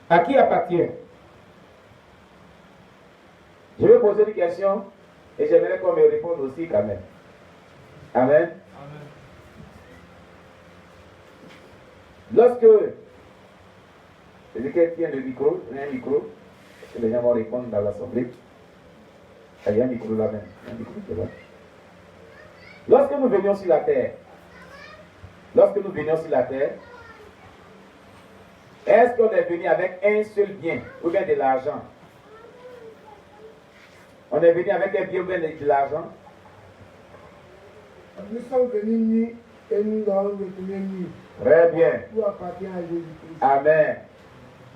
À qui appartient? Je vais poser une question et j'aimerais qu'on me réponde aussi quand même. Amen. Lorsque, quelqu'un tient le micro, il y a un micro, que les gens vont répondre dans l'assemblée. Il y a un micro là-même. Lorsque nous venions sur la terre, est-ce qu'on est venu avec un seul bien ou bien de l'argent? On est venu avec un bien ou bien de l'argent? Nous sommes venus nus et nous allons retourner nus. Très bien. Tout appartient à Jésus-Christ. Amen.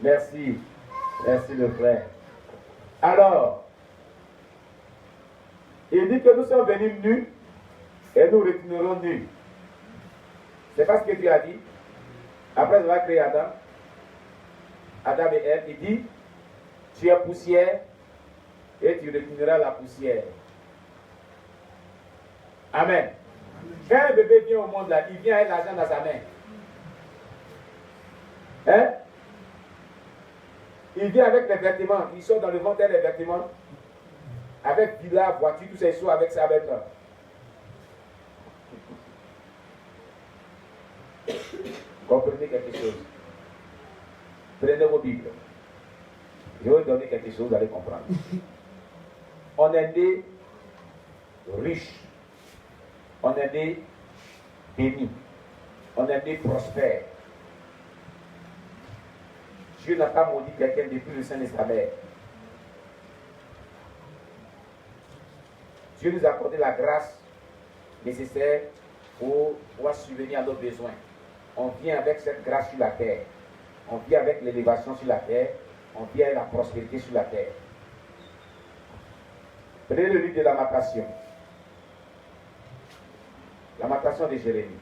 Merci. Merci le frère. Alors, il dit que nous sommes venus nus et nous retournerons nus. C'est pas ce que Dieu a dit. Après avoir créé Adam et Ève, il dit, tu es poussière et tu retourneras la poussière. Amen. Quand un bébé vient au monde là, il vient avec l'argent dans sa main. Hein? Il vient avec les vêtements, il sort dans le ventre les vêtements. Avec villa, voiture, tout ça, il sort avec ça avec eux. Comprenez quelque chose. Prenez vos Bibles. Je vais vous donner quelque chose, vous allez comprendre. On est né riche. On est né béni. On est né prospère. Dieu n'a pas maudit quelqu'un depuis le sein de sa mère. Dieu nous a accordé la grâce nécessaire pour pouvoir subvenir à nos besoins. On vient avec cette grâce sur la terre. On vient avec l'élévation sur la terre. On vient avec la prospérité sur la terre. Prenez le livre de Lamentation. Lamentation de Jérémie.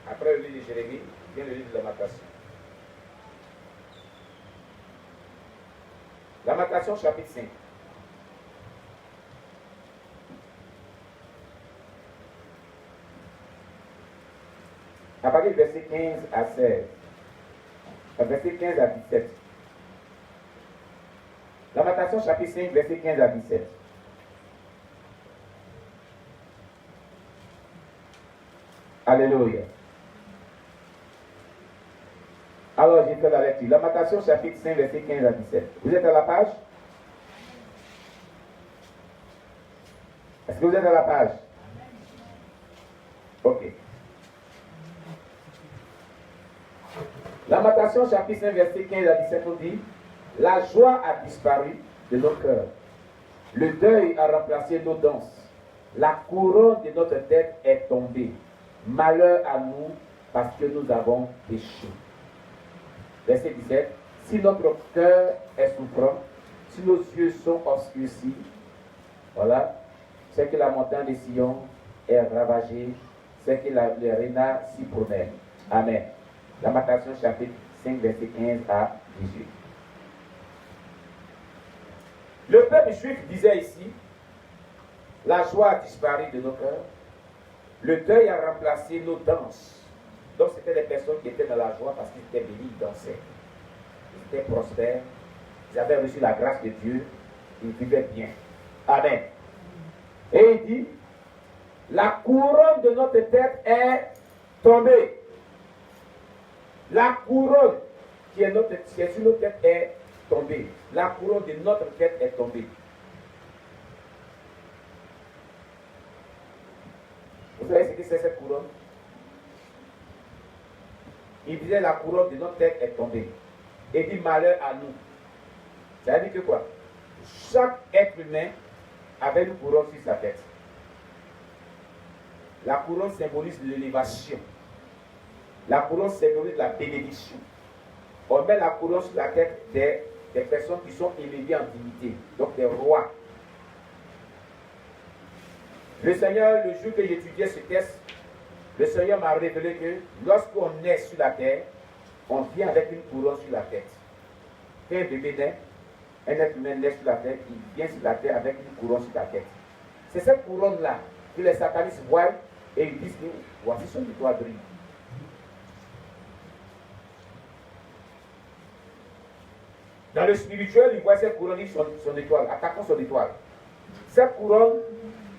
Après le livre de Jérémie, vient le livre de Lamentation. Lamentation chapitre 5. À partir du verset 15 à 16. Verset 15 à 17. Lamentation chapitre 5, verset 15 à 17. Alléluia. Alors, j'ai fait la lecture. Lamentation chapitre 5, verset 15 à 17. Vous êtes à la page? Est-ce que vous êtes à la page? Ok. Lamentation chapitre 5, verset 15 à 17, on dit: la joie a disparu de nos cœurs. Le deuil a remplacé nos danses. La couronne de notre tête est tombée. Malheur à nous parce que nous avons péché. Verset 17. Si notre cœur est souffrant, si nos yeux sont obscurcis, voilà, c'est que la montagne de Sion est ravagée, c'est que les renards s'y promènent. Amen. Lamentation chapitre 5, verset 15 à 18. Le peuple juif disait ici: la joie a disparu de nos cœurs, le deuil a remplacé nos danses. Donc c'était des personnes qui étaient dans la joie parce qu'ils étaient bénis, ils dansaient. Ils étaient prospères, ils avaient reçu la grâce de Dieu, ils vivaient bien. Amen. Et il dit: la couronne de notre tête est tombée. La couronne qui est sur notre tête est tombée. La couronne de notre tête est tombée. Vous savez ce que c'est cette couronne? Il disait: la couronne de notre tête est tombée. Et il dit: malheur à nous. Ça veut dire que quoi? Chaque être humain avait une couronne sur sa tête. La couronne symbolise l'élévation. La couronne symbolise la bénédiction. On met la couronne sur la tête des personnes qui sont élevées en dignité, donc des rois. Le Seigneur, le jour que j'étudiais ce texte, le Seigneur m'a révélé que lorsqu'on est sur la terre, on vient avec une couronne sur la tête. Quand un bébé naît, un être humain naît sur la terre, il vient sur la terre avec une couronne sur la tête. C'est cette couronne-là que les satanistes voient Et ils disent que voici son étoile brille. Dans le spirituel, il voit cette couronne, son étoile, attaquant son étoile. Cette couronne,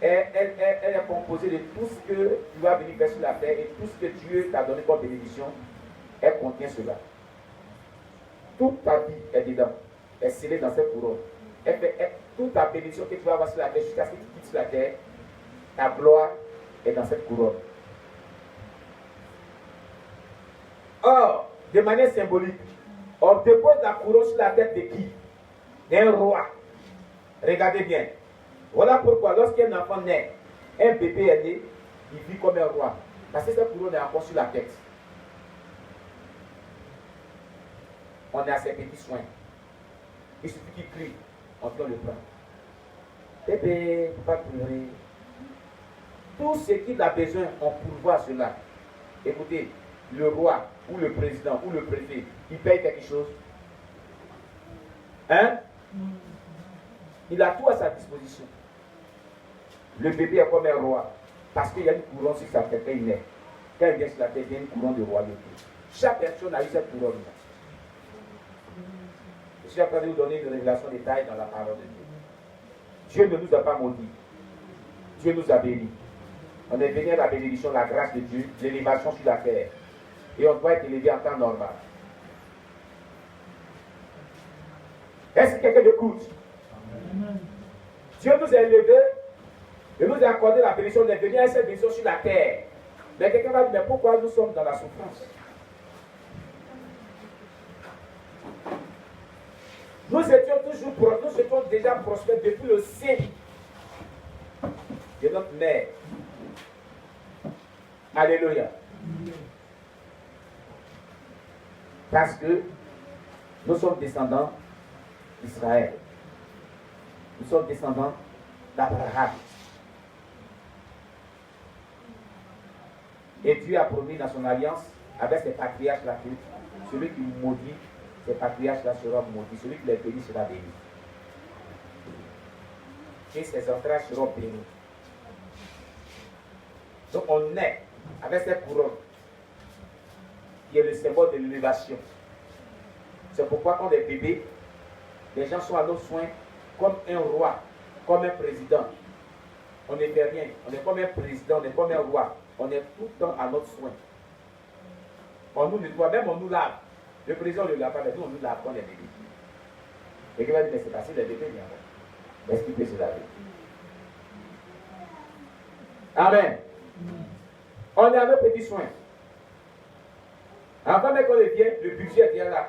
elle est composée de tout ce que tu vas venir faire sur la terre et tout ce que Dieu t'a donné comme bénédiction, elle contient cela. Toute ta vie est dedans, est scellée dans cette couronne. Toute ta bénédiction que tu vas avoir sur la terre jusqu'à ce que tu quittes sur la terre, ta gloire est dans cette couronne. Or, de manière symbolique, on dépose la couronne sur la tête de qui? D'un roi. Regardez bien. Voilà pourquoi lorsqu'un enfant naît, un bébé est né, il vit comme un roi. Parce que cette couronne est encore sur la tête. On est à ses petits soins. Il suffit qu'il crie, on doit le prendre. Bébé, il ne faut pas pleurer. Tout ce qu'il a besoin, on pourvoit cela. Écoutez, le roi, ou le président, ou le préfet, il paye quelque chose. Hein? Il a tout à sa disposition. Le bébé est comme un roi. Parce qu'il y a une couronne sur sa tête quand il naît. Quand il vient sur la tête, il y a une couronne de royauté. Chaque personne a eu cette couronne. Je suis en train de vous donner une révélation détaillée dans la parole de Dieu. Dieu ne nous a pas maudits. Dieu nous a bénis. On est venu à la bénédiction, la grâce de Dieu, l'élévation sur la terre. Et on doit être élevé en temps normal. Est-ce que quelqu'un m'écoute? Dieu nous a élevés, il nous a accordé la bénédiction, on est venu à cette bénédiction sur la terre. Mais quelqu'un va dire, mais pourquoi nous sommes dans la souffrance? Nous étions déjà prospères depuis le sein de notre mère. Alléluia. Parce que nous sommes descendants d'Israël. Nous sommes descendants d'Abraham. Et Dieu a promis dans son alliance avec ses patriarches là que celui qui maudit, ses patriarches là sera maudit. Celui qui les bénit sera béni. Et ses entrailles seront bénies. Donc on naît avec cette couronne qui est le symbole de l'élévation. C'est pourquoi quand les bébés, les gens sont à nos soins comme un roi, comme un président. On n'est rien. On est comme un président, on est comme un roi. On est tout le temps à notre soin. On nous nettoie, même on nous lave. Le président ne le lave pas, mais nous on nous lave quand les bébés. Et qui va dire, mais c'est facile, les bébés, mais est-ce qu'il peut se laver? Amen. On est à nos petits soins. Avant même qu'on vient, le budget est déjà là.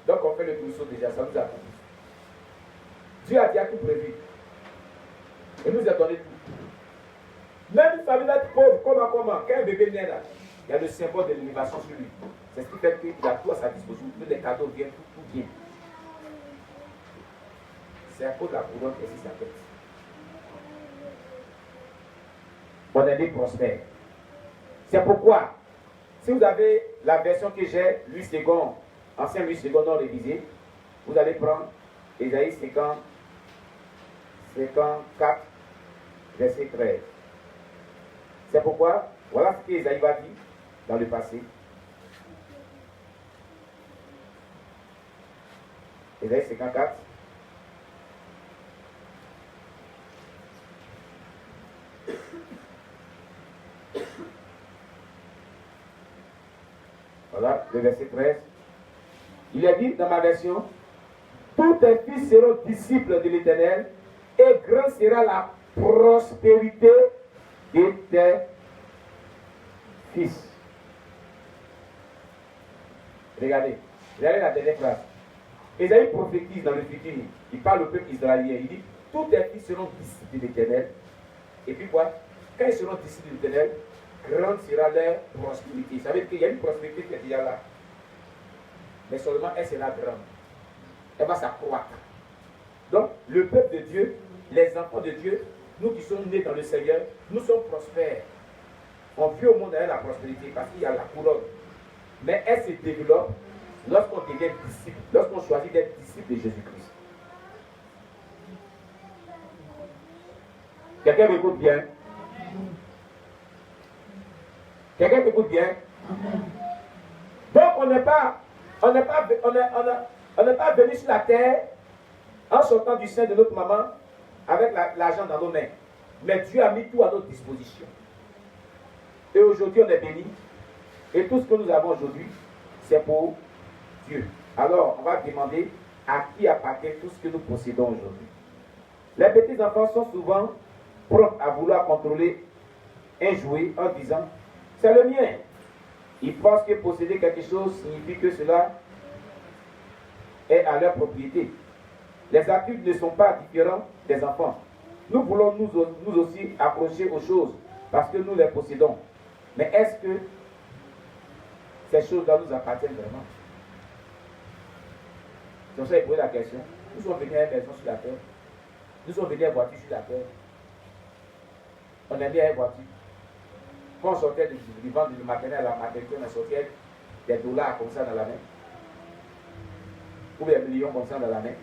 Donc on fait le trousseau déjà, ça nous a pris. Dieu a déjà tout prévu. Et nous a donné tout. Même une famille là pauvre, comment, quand un bébé naît là, il y a le symbole de l'élévation sur lui. C'est ce qui fait qu'il a tout à sa disposition, tous les cadeaux viennent, tout vient. C'est à cause de la couronne qui est sur sa tête. On est né prospère. C'est pourquoi, si vous avez la version que j'ai, Louis II, ancien Louis II non révisé, vous allez prendre Ésaïe 54, verset 13. C'est pourquoi, voilà ce qu'Ésaïe va dire dans le passé. Ésaïe 54. Voilà, le verset 13. Il est dit dans ma version, tous tes fils seront disciples de l'Éternel, et grande sera la prospérité de tes fils. Regardez la dernière phrase. Ésaïe prophétise dans le futur. Il parle au peuple israélien. Il dit, tous tes fils seront disciples de l'Éternel. Et puis quoi? Quand ils seront disciples de l'Éternel, grande sera leur prospérité. Ça veut dire qu'il y a une prospérité qui est déjà là. Mais seulement elle sera grande. Elle va s'accroître. Donc, le peuple de Dieu, les enfants de Dieu, nous qui sommes nés dans le Seigneur, nous sommes prospères. On vit au monde avec la prospérité parce qu'il y a la couronne. Mais elle se développe lorsqu'on devient disciple, lorsqu'on choisit d'être disciple de Jésus-Christ. Quelqu'un m'écoute bien? Quelqu'un t'écoute bien? Donc on n'est pas venu sur la terre en sortant du sein de notre maman avec l'argent dans nos mains. Mais Dieu a mis tout à notre disposition. Et aujourd'hui on est béni. Et tout ce que nous avons aujourd'hui, c'est pour Dieu. Alors on va demander à qui appartient tout ce que nous possédons aujourd'hui. Les petits enfants sont souvent prompts à vouloir contrôler un jouet en disant « c'est le mien ». Ils pensent que posséder quelque chose signifie que cela est à leur propriété. Les adultes ne sont pas différents des enfants. Nous voulons nous aussi accrocher aux choses parce que nous les possédons. Mais est-ce que ces choses-là nous appartiennent vraiment? C'est pour ça qu'il pose la question. Nous sommes venus à une maison sur la terre. Nous sommes venus à une voiture sur la terre. On est mis à une voiture. Quand on sortait du ventre du maternel à la maternité, on sortait des dollars comme ça dans la main. Ou des millions comme ça dans la main.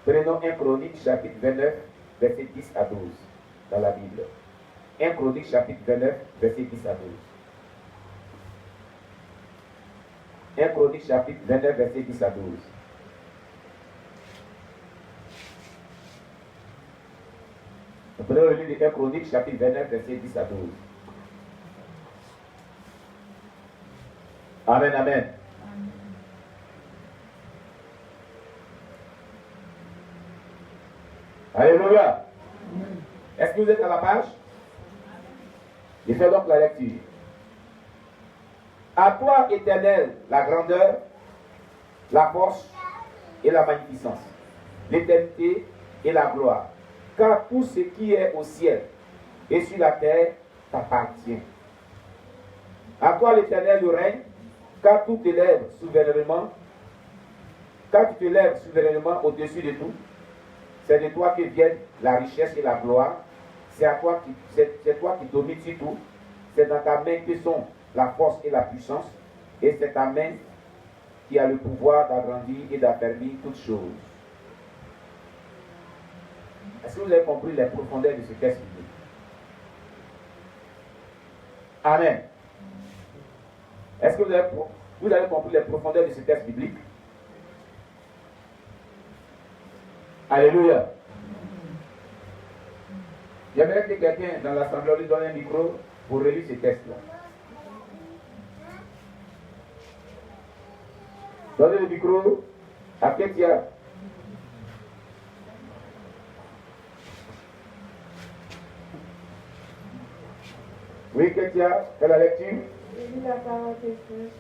Prenons 1 Chronique chapitre 29, verset 10 à 12 dans la Bible. 1 Chronique chapitre 29, verset 10 à 12. 1 Chronique chapitre 29, verset 10 à 12. Nous prenons le livre de 1 Chronique chapitre 29, verset 10 à 12. Amen, amen. Alléluia. Est-ce que vous êtes à la page? Je fais donc la lecture. À toi, Éternel, la grandeur, la force et la magnificence, l'éternité et la gloire, car tout ce qui est au ciel et sur la terre t'appartient. À toi, l'Éternel, le règne, car tout t'élève souverainement, car tu t'élèves souverainement au-dessus de tout. C'est de toi que viennent la richesse et la gloire. C'est toi qui domines sur tout. C'est dans ta main que sont la force et la puissance. Et c'est ta main qui a le pouvoir d'agrandir et d'affermir toutes choses. Est-ce que vous avez compris les profondeurs de ce texte biblique? Amen. Est-ce que vous avez compris les profondeurs de ce texte biblique? Alléluia. J'aimerais que quelqu'un dans l'assemblée lui donne un micro pour relire ce texte-là. Donnez le micro à Ketia. Oui, Ketia, fais la lecture. Je lis la parole de Dieu.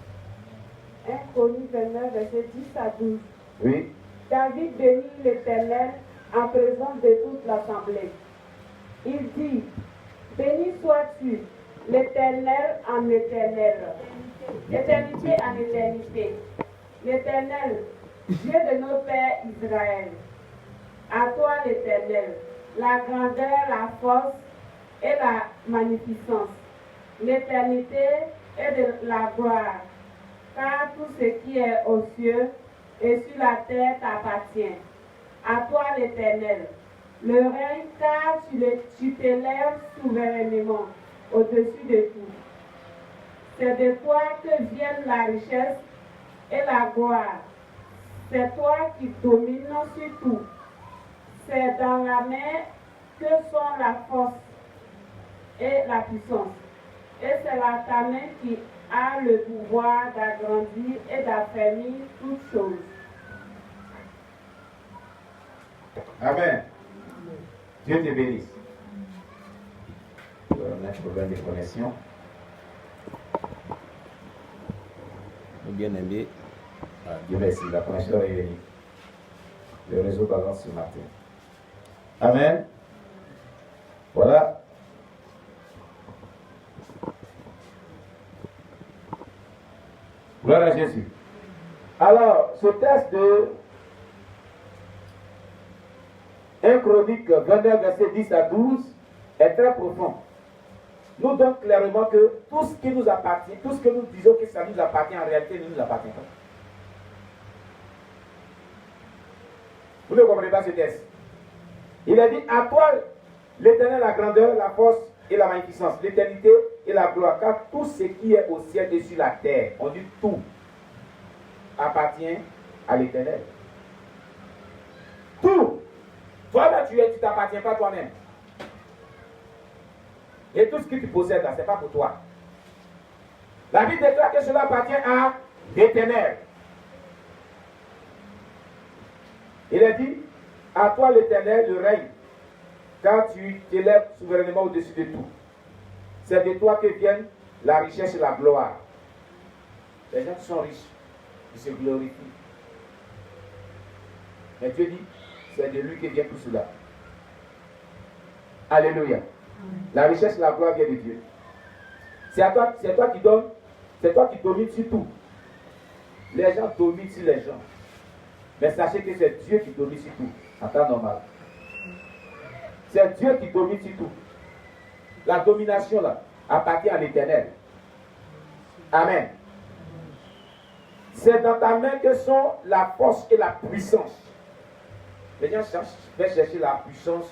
1 Chronique 29, verset 10 à 12. Oui. David bénit l'Éternel en présence de toute l'assemblée. Il dit, béni sois-tu, l'Éternel en éternel, éternité en éternité. L'Éternel, Dieu de nos pères Israël. À toi l'Éternel, la grandeur, la force et la magnificence, l'éternité et de la gloire, car tout ce qui est aux cieux et sur la terre t'appartient. À toi l'Éternel, le règne, car tu t'élèves souverainement au-dessus de tout. C'est de toi que viennent la richesse et la gloire. C'est toi qui domines sur tout. C'est dans la main que sont la force et la puissance. Et c'est ta main qui a le pouvoir d'agrandir et d'affermir toutes choses. Amen. Dieu te bénisse. On a un problème de connexion. Bien aimé. Dieu merci, la connexion est venue. Le réseau balance ce matin. Amen. Voilà. Gloire à Jésus. Alors, ce texte de 1 Chronique 29, verset 10 à 12 est très profond. Nous donne clairement que tout ce qui nous appartient, tout ce que nous disons que ça nous appartient, en réalité ne nous appartient pas. Vous ne comprenez pas ce texte. Il a dit, à toi, l'Éternel, la grandeur, la force et la magnificence, l'éternité et la gloire. Car tout ce qui est au ciel et sur la terre, on dit tout, appartient à l'Éternel. Tout. Toi-même, tu ne t'appartiens pas toi-même. Et tout ce que tu possèdes là, ce n'est pas pour toi. La Bible déclare que cela appartient à l'Éternel. Il est dit, à toi l'Éternel le règne, car tu t'élèves souverainement au-dessus de tout. C'est de toi que viennent la richesse et la gloire. Les gens qui sont riches, ils se glorifient. Mais Dieu dit, c'est de lui que vient tout cela. Alléluia. La richesse et la gloire viennent de Dieu. C'est toi qui donnes, c'est toi qui domines sur tout. Les gens dominent sur les gens. Mais sachez que c'est Dieu qui domine sur tout, en temps normal. C'est Dieu qui domine sur tout. La domination là appartient à l'Éternel. Amen. C'est dans ta main que sont la force et la puissance. Les gens veulent chercher la puissance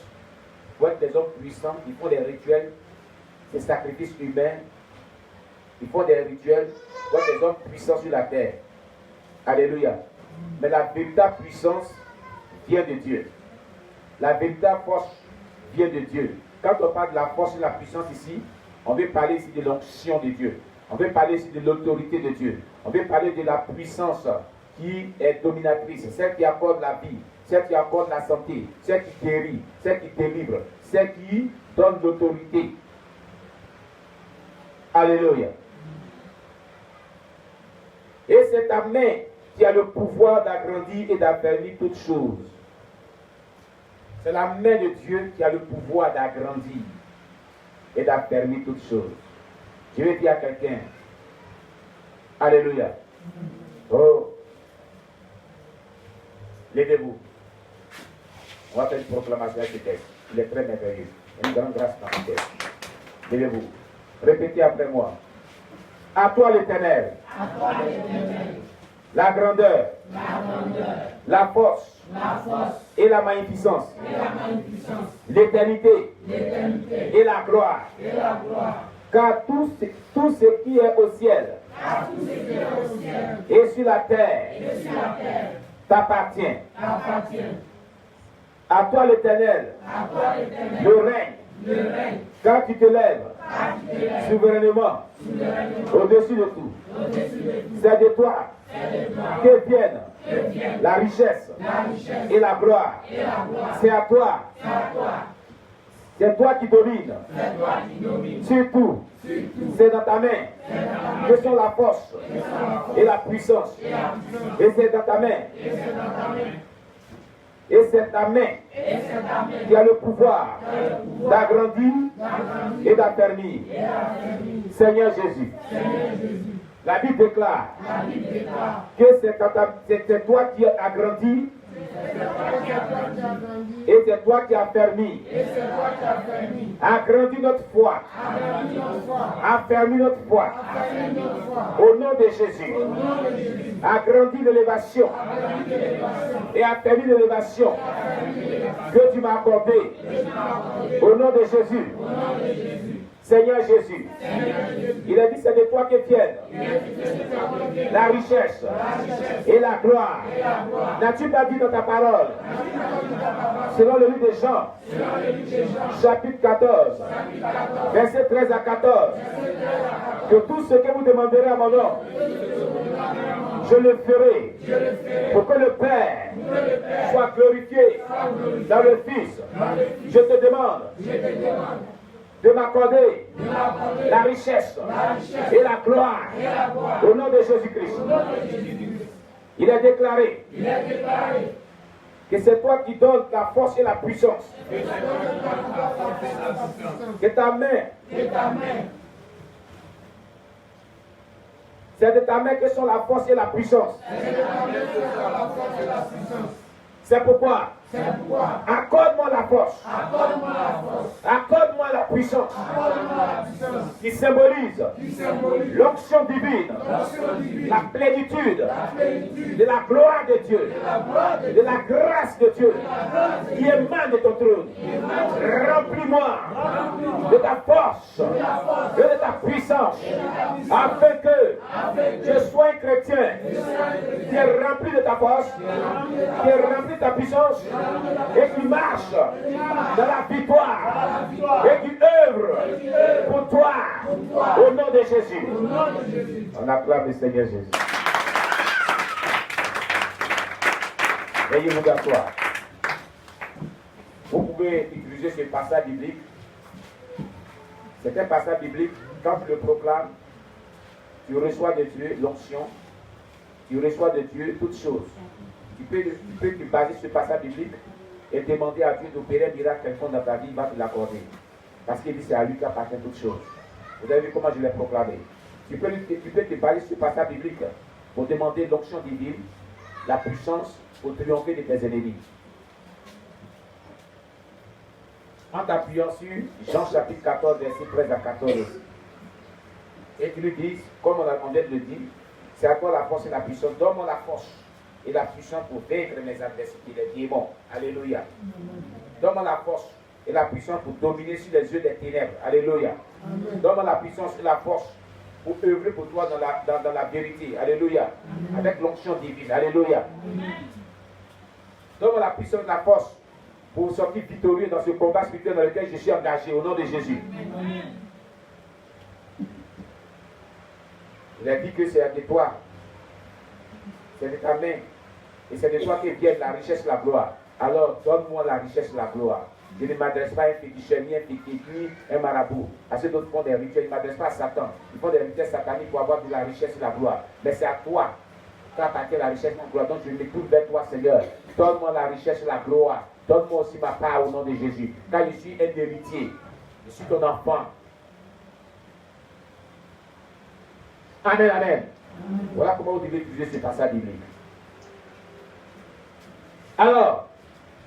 pour être des hommes puissants. Ils font des rituels, des sacrifices humains. Ils font des rituels pour être des hommes puissants sur la terre. Alléluia. Mais la véritable puissance vient de Dieu. La véritable force vient de Dieu. Quand on parle de la force et de la puissance ici, on veut parler ici de l'onction de Dieu. On veut parler ici de l'autorité de Dieu. On veut parler de la puissance qui est dominatrice, celle qui apporte la vie, celle qui apporte la santé, celle qui guérit, celle qui délivre, celle qui donne l'autorité. Alléluia. Et c'est ta main qui a le pouvoir d'agrandir et d'affermir toutes choses. C'est la main de Dieu qui a le pouvoir d'agrandir et d'affermir toutes choses. Je vais dire à quelqu'un, alléluia. Oh, levez-vous. On va faire une proclamation avec ce texte. Il est très merveilleux. Une grande grâce dans ce texte. Levez-vous. Répétez après moi. À toi l'Éternel. À toi l'Éternel. La grandeur. La force. Et la magnificence. L'éternité. Et la gloire. Car tout ce qui est au ciel. Et sur la terre. T'appartient. À toi l'Éternel. Le règne. Car tu te lèves. Souverainement. Au-dessus de tout. C'est de toi que viennent la richesse et la gloire. C'est à toi. C'est toi qui domines. Surtout, c'est dans ta main que sont la force et la puissance. Et c'est dans ta main. Et c'est ta main qui a le pouvoir d'agrandir et d'affermir. Seigneur Jésus. La Bible déclare que c'est toi qui as agrandi et c'est toi qui as permis. Agrandi notre foi. Affermi notre foi. Au nom de Jésus. Agrandi l'élévation. Et affermi l'élévation que tu m'as accordée. Au nom de Jésus. Seigneur Jésus, il a dit c'est de toi que viennent la richesse et la gloire. N'as-tu pas dit dans ta parole, selon le livre de Jean, chapitre 14, verset 13 à 14, que tout ce que vous demanderez à mon nom, je le ferai pour que le Père soit glorifié dans le Fils. Je te demande de m'accorder la richesse et la gloire au nom de Jésus-Christ. Il est déclaré que c'est toi qui donnes la force et la puissance. Que ta main, c'est de ta main que sont la force et la puissance. C'est pourquoi accorde-moi la force. Accorde-moi la puissance qui symbolise l'onction divine, la plénitude de la gloire de Dieu, de la grâce de Dieu qui émane de ton trône. Remplis-moi de ta force et de ta puissance, afin que je sois un chrétien qui est rempli de ta force, qui est rempli de ta puissance et qui marche dans la victoire et qui œuvre pour toi au nom de Jésus. On acclame le Seigneur Jésus. Veuillez vous asseoir. Vous pouvez utiliser ce passage biblique. C'est un passage biblique, quand tu le proclames, tu reçois de Dieu l'onction, tu reçois de Dieu toutes choses. Tu peux te baser sur ce passage biblique et demander à Dieu d'opérer un miracle quelconque dans ta vie, il va te l'accorder. Parce qu'il dit c'est à lui qu'appartient toutes choses. Vous avez vu comment je l'ai proclamé. Tu peux te baser sur ce passage biblique pour demander l'onction divine, la puissance pour triompher de tes ennemis. En t'appuyant sur Jean chapitre 14, verset 13 à 14. Et tu lui dis, comme on vient de le dire, c'est à toi la force et la puissance. Donne-moi la force et la puissance pour vaincre mes adversités, les démons. Alléluia. Donne-moi la force et la puissance pour dominer sur les yeux des ténèbres. Alléluia. Donne-moi la puissance et la force pour œuvrer pour toi dans la vérité. Alléluia. Avec l'onction divine. Alléluia. Donne-moi la puissance et la force pour sortir victorieux dans ce combat spirituel dans lequel je suis engagé au nom de Jésus. Il a dit que c'est de toi, c'est de ta main, et c'est de toi que vient la richesse et la gloire. Alors donne-moi la richesse et la gloire. Je ne m'adresse pas à un féticheur, ni un féticheur, un marabout. À ceux d'autres font des rituels, ils ne m'adressent pas à Satan. Ils font des rituels sataniques pour avoir de la richesse et la gloire. Mais c'est à toi qu'appartient la richesse et la gloire. Donc je me tourne vers toi, Seigneur. Donne-moi la richesse et la gloire. Donne-moi aussi ma part au nom de Jésus. Car je suis un héritier. Je suis ton enfant. Amen, amen. Voilà comment vous devez utiliser ce passage biblique. Alors,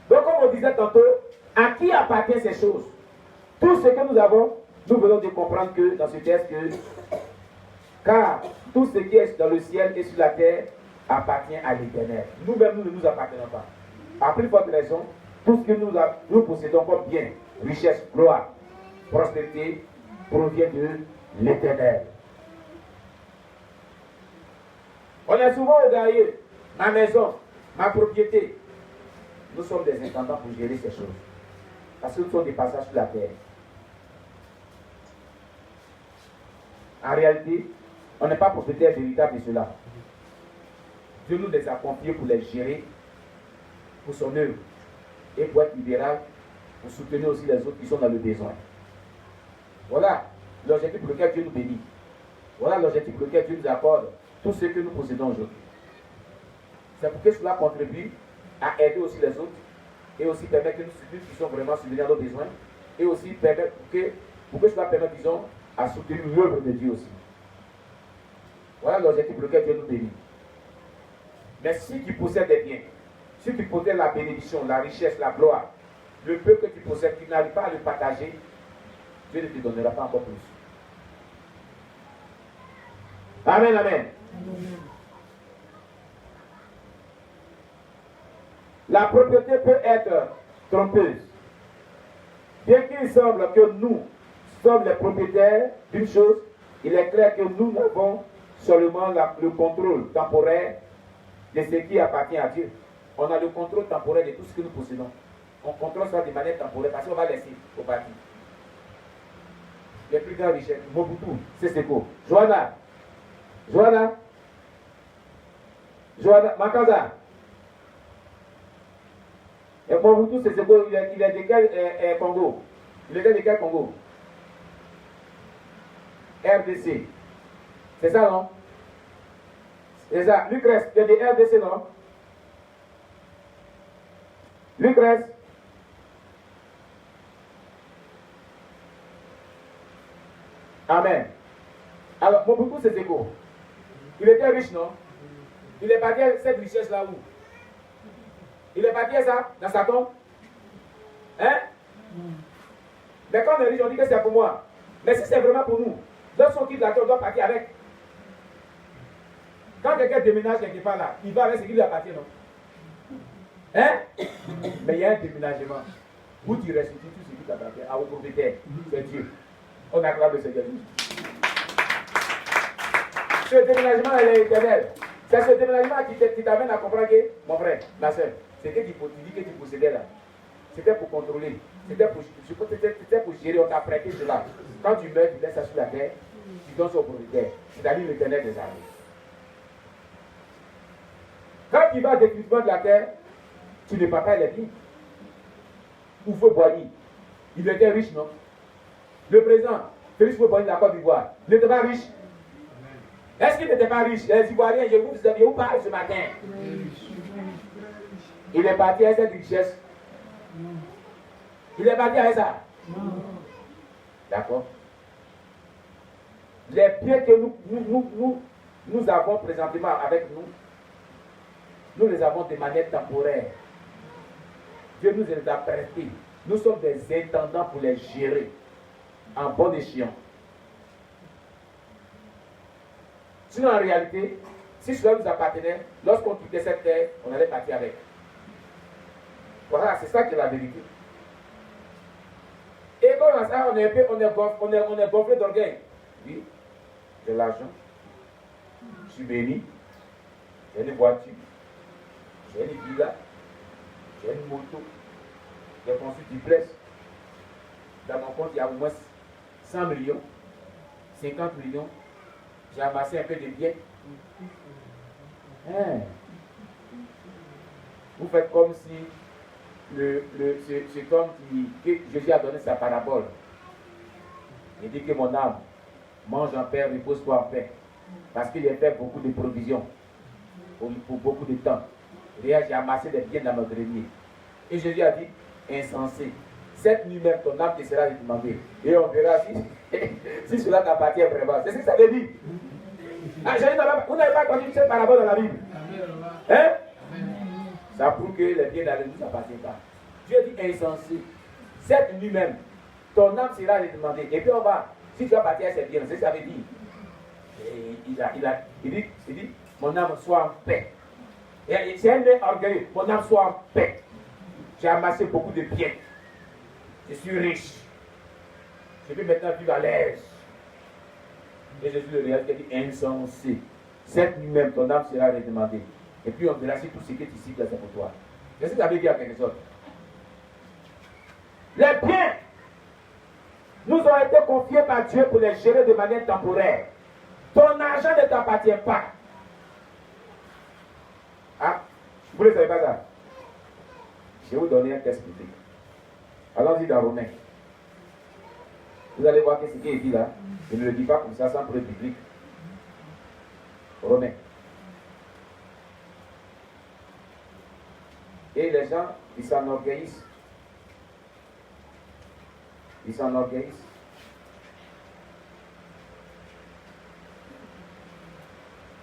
donc comme on disait tantôt, à qui appartiennent ces choses? Tout ce que nous avons, nous venons de comprendre que dans ce texte car tout ce qui est dans le ciel et sur la terre appartient à l'Éternel. Nous-mêmes, nous ne nous appartenons pas. À plus forte raison, tout ce que nous possédons comme bien, richesse, gloire, prospérité, provient de l'Éternel. On est souvent égaré, ma maison, ma propriété. Nous sommes des intendants pour gérer ces choses. Parce que nous sommes des passages sur la terre. En réalité, on n'est pas propriétaire véritable de cela. Dieu nous les a confiés pour les gérer, pour son œuvre, et pour être libéral, pour soutenir aussi les autres qui sont dans le besoin. Voilà l'objectif pour lequel Dieu nous bénit. Voilà l'objectif pour lequel Dieu nous accorde tout ce que nous possédons aujourd'hui. C'est pour que cela contribue à aider aussi les autres et aussi permettre que nous puissions vraiment subvenir à nos besoins et aussi permettre pour que cela permette, disons, à soutenir l'œuvre de Dieu aussi. Voilà l'objectif pour lequel Dieu nous bénit. Mais si tu possèdes des biens, si tu possèdes la bénédiction, la richesse, la gloire, le peu que tu possèdes, tu n'arrives pas à le partager, Dieu ne te donnera pas encore plus. Amen, amen. La propriété peut être trompeuse. Bien qu'il semble que nous sommes les propriétaires d'une chose, il est clair que nous avons seulement le contrôle temporaire de ce qui appartient à Dieu. On a le contrôle temporaire de tout ce que nous possédons. On contrôle ça de manière temporaire parce qu'on va laisser au parti. Les plus grandes richesses, Mobutu, Seseko, Joana, Makaza. Et Mobutu Seseko, il est de quel Congo? Il était de quel Congo? RDC. C'est ça, non? C'est ça. Lucrèce, il est de RDC, non? Lucrèce. Amen. Alors, Mobutu Seseko, il était riche, non? Il est parti à cette richesse-là où? Il est parti à ça, dans sa tombe? Hein? Mais quand on est riche, on dit que c'est pour moi. Mais si c'est vraiment pour nous, lorsqu'on quitte la terre, on doit partir avec. Quand quelqu'un déménage quelque part là, il va avec ce qui lui appartient, non? Hein? Mais il y a un déménagement. où tu restitues tout ce qui t'appartient à vos propriétaires. C'est Dieu. On acclame le Seigneur. Ce déménagement est éternel. C'est ce déménagement qui t'amène à comprendre que, mon frère, ma soeur, c'est que tu dis que tu possédais là. C'était pour contrôler. C'était pour gérer. On t'a prêté cela. Quand tu meurs, tu laisses ça sur la terre. Tu donnes ça au propriétaire. C'est-à-dire l'éternel des armées. Quand tu vas à détruisement de la terre, tu ne parles pas les biens. Oufo Boigny, il était riche, non? Le président, Félix Boigny de la Côte d'Ivoire, il n'était pas riche. Est-ce qu'il n'était pas riche? Les Ivoiriens, je vous parle ce matin. Il est parti avec cette richesse. Il est parti avec ça. D'accord? Les biens que nous avons présentement avec nous, nous les avons de manière temporaire. Dieu nous les a prêtés. Nous sommes des intendants pour les gérer en bon escient. Sinon, en réalité, si cela nous appartenait, lorsqu'on quittait cette terre, on allait partir avec. Voilà, c'est ça qui est la vérité. Et comme ça, on est gonflé d'orgueil. Oui, j'ai l'argent, je suis béni, j'ai une voiture, j'ai une villa, j'ai une moto, j'ai construit du place. Dans mon compte, il y a au moins 100 millions, 50 millions. J'ai amassé un peu de biens. Vous faites comme si cet homme que Jésus a donné sa parabole. Il dit que mon âme mange en paix, repose-toi en paix. Parce qu'il a fait beaucoup de provisions pour beaucoup de temps. J'ai amassé des biens dans mon grenier. Et Jésus a dit, insensé, cette nuit même ton âme te sera demandée. Et on verra si cela t'appartient vraiment. C'est ce que ça veut dire. Ah, vous n'avez pas connu cette parabole dans la Bible. Hein? Ça prouve que les biens dans ne nous appartiennent pas. Dieu dit insensé. Cette nuit même, ton âme sera demandée. Et puis on va, si tu as parti à ces biens, c'est ce que ça veut dire. Et il dit, mon âme soit en paix. Et c'est un nez orgueilleux, mon âme soit en paix. J'ai amassé beaucoup de biens. Je suis riche. Je peux maintenant vivre à l'aise. Et Jésus le réel qui dit insensé. Cette nuit même, ton âme sera redemandée. Et puis on verra si tout ce que tu cites là, c'est pour toi. Qu'est-ce que ça veut dire à quelque chose? Les biens nous ont été confiés par Dieu pour les gérer de manière temporaire. Ton argent ne t'appartient pas. Ah, vous ne savez pas ça? Je vais vous donner un test biblique. Allons-y dans Romains. Vous allez voir que ce qui est dit là, je ne le dis pas comme ça sans preuve biblique. Romains. Et les gens, ils s'enorgueillissent. Ils s'enorgueillissent.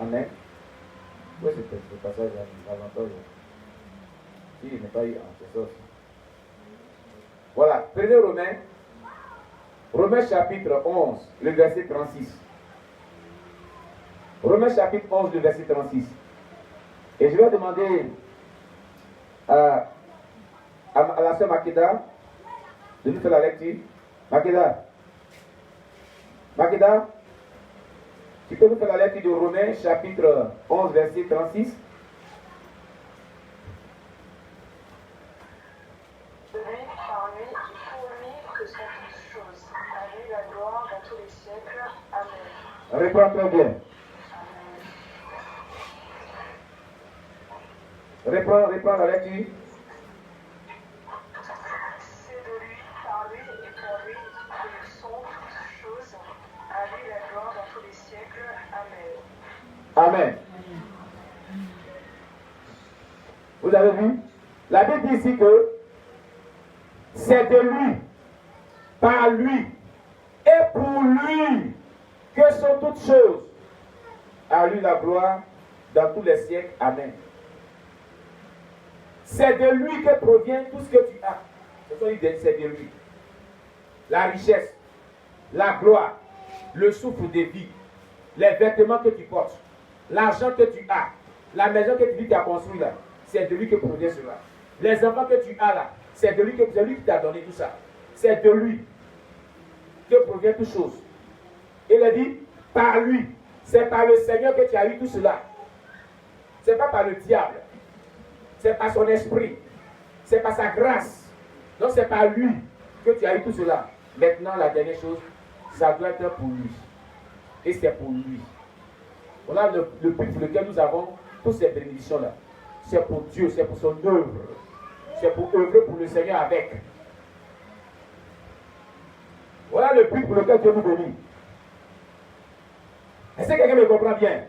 Amen. Où est ce passage avantage? Si il n'est pas eu en c'est ça aussi. Voilà, prenez Romains. Romains chapitre 11, le verset 36. Romains chapitre 11, le verset 36. Et je vais demander à la sœur Makeda de nous faire la lecture. Makeda, tu peux nous faire la lecture de Romains chapitre 11, verset 36. Par lui, pour lui que sont toutes choses. À lui la gloire dans tous les siècles. Amen. Reprends très bien. Reprends la lecture. C'est de lui, par lui et pour lui que sont toutes choses. À lui la gloire dans tous les siècles. Amen. Amen. Vous avez vu? La Bible dit ici que c'est de lui, par lui et pour lui que sont toutes choses. À lui la gloire dans tous les siècles. Amen. C'est de lui que provient tout ce que tu as. C'est de lui. La richesse, la gloire, le souffle de vie, les vêtements que tu portes, l'argent que tu as, la maison que tu dis que tu as construite là, c'est de lui que provient cela. Les enfants que tu as là, C'est de lui que c'est lui qui t'a donné tout ça. C'est de lui que provient toute chose. Il a dit, par lui. C'est par le Seigneur que tu as eu tout cela. Ce n'est pas par le diable. C'est par son esprit. C'est par sa grâce. Donc c'est par lui que tu as eu tout cela. Maintenant, la dernière chose, ça doit être pour lui. Et c'est pour lui. Voilà le but pour lequel nous avons toutes ces bénédictions-là. C'est pour Dieu, c'est pour son œuvre. C'est pour œuvrer pour le Seigneur avec. Voilà le but pour lequel Dieu nous bénit. Est-ce que quelqu'un me comprend bien?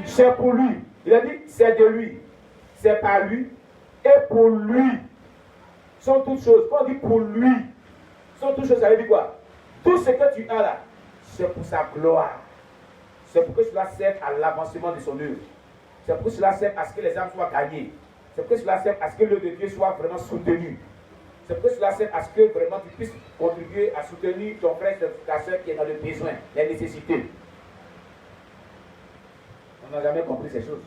C'est pour lui. Il a dit, c'est de lui. C'est par lui. Et pour lui. Sont toutes choses. Quand on dit pour lui, sont toutes choses, ça veut dire quoi? Tout ce que tu as là, c'est pour sa gloire. C'est pour que cela serve à l'avancement de son œuvre. C'est pour que cela serve à ce que les âmes soient gagnées. C'est pour que cela serve à ce que l'œuvre de Dieu soit vraiment soutenu. C'est pour que cela serve à ce que vraiment tu puisses contribuer à soutenir ton frère, ta soeur qui est dans le besoin, les nécessités. On n'a jamais compris ces choses.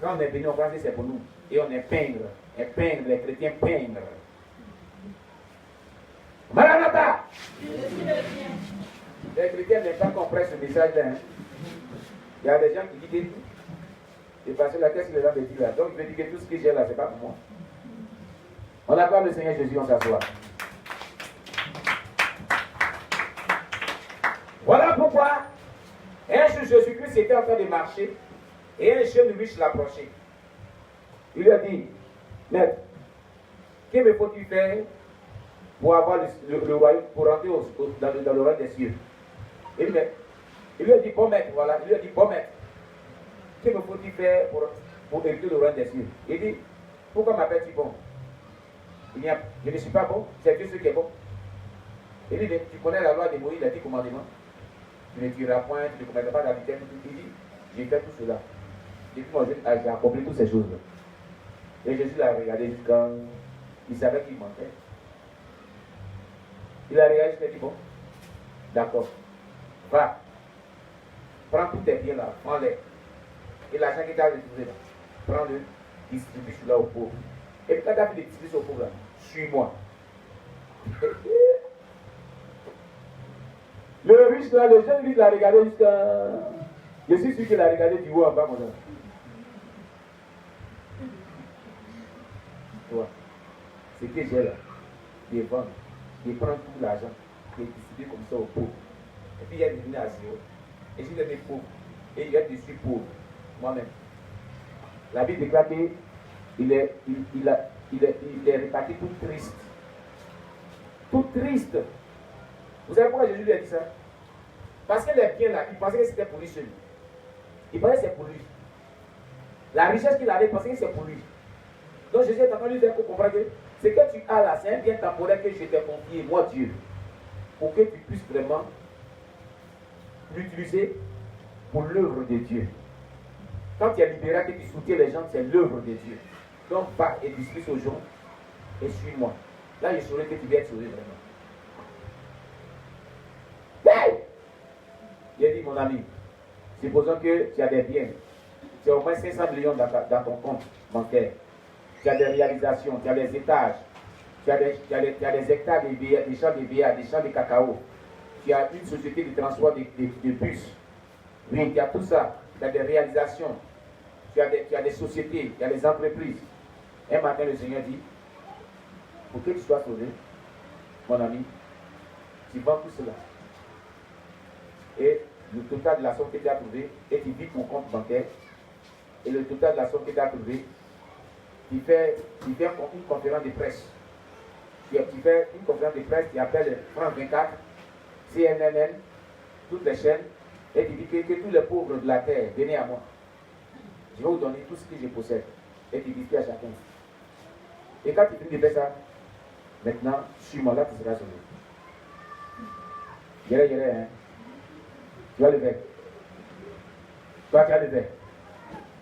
Quand on est béni, on pense que c'est pour nous. Et on est peindre. Et peindre, les chrétiens peindre. Maranatha! Les chrétiens n'aiment pas qu'on prenne ce message-là. Hein. Il y a des gens qui disent que et parce que la qu'est-ce que les gens me disent là? Donc je me dis que tout ce que j'ai là, c'est pas pour moi. On acclame le Seigneur Jésus, on s'assoit. Voilà pourquoi un jour Jésus-Christ était en train de marcher et un jeune riche l'approchait. Il lui a dit, Maître, que me faut-il faire pour avoir le royaume, pour rentrer dans le royaume des cieux? Il lui a dit, bon maître, voilà, il lui a dit, bon maître, que me faut-il faire pour hériter le royaume des cieux? Il dit, pourquoi m'appelles-tu bon? Je ne suis pas bon, c'est Dieu ce qui est bon. Il dit, tu connais la loi de Moïse, il a dit commandement. Tu ne tueras point, tu ne commettras pas d'adultère. Il dit, j'ai fait tout cela. Depuis moi, j'ai accompli toutes ces choses-là. Et Jésus l'a regardé jusqu'à il savait qu'il mentait. Il a regardé jusqu'à il dit, bon, d'accord, va, prends tous tes biens là, prends-les. Et l'argent qui t'a retrouvé là, prends-le, distribue cela aux pauvres. Et puis quand tu as fait des distributions aux pauvres là, suis-moi. Le riche là, le jeune riche l'a regardé jusqu'à. Je suis sûr qu'il a regardé du haut en bas, mon homme. Toi, ce que j'ai là, je vends, je prends tout l'argent, je distribue comme ça aux pauvres. Et puis il y a des à zéro. Et je les pauvres. Et il y a des suis pauvres, moi-même. La Bible déclare qu'il est réparti tout triste. Tout triste. Vous savez pourquoi Jésus lui a dit ça? Parce que les biens là, il pensait que c'était pour lui seul. Il pensait que c'est pour lui. La richesse qu'il avait, il pensait que c'est pour lui. Donc Jésus est en train de lui dire pour comprendre que ce que tu as là, c'est un bien temporaire que je t'ai confié, moi Dieu, pour que tu puisses vraiment l'utiliser pour l'œuvre de Dieu. Quand tu es libéral, que tu soutiens les gens, c'est l'œuvre de Dieu. Donc va et dispute aux gens et suis-moi. Là, je saurai que tu viens être sauvé vraiment. Hey! J'ai dit, mon ami, supposons que tu as des biens, tu as au moins 500 millions dans ton compte bancaire. Tu as des réalisations, tu as des étages, tu as des hectares des champs de BA, des champs de cacao. Tu as une société de transport de bus. Oui, tu as tout ça. Tu as des réalisations. Tu as des sociétés, tu as des entreprises. Un matin, le Seigneur dit, pour que tu sois sauvé, mon ami, tu vends tout cela. Et le total de la somme que tu as trouvée, et tu vis ton compte bancaire, et le total de la somme que tu as trouvée, tu fais une conférence de presse. Tu fais une conférence de presse, tu appelles France 24, CNN, toutes les chaînes, et tu dis que tous les pauvres de la terre, venez à moi. Je vais vous donner tout ce que je possède. Et tu dis à chacun. Et quand tu finis de faire ça, maintenant, suis-moi, là, tu seras sauvé. Hein. Tu vas le faire. Toi, tu vas le faire.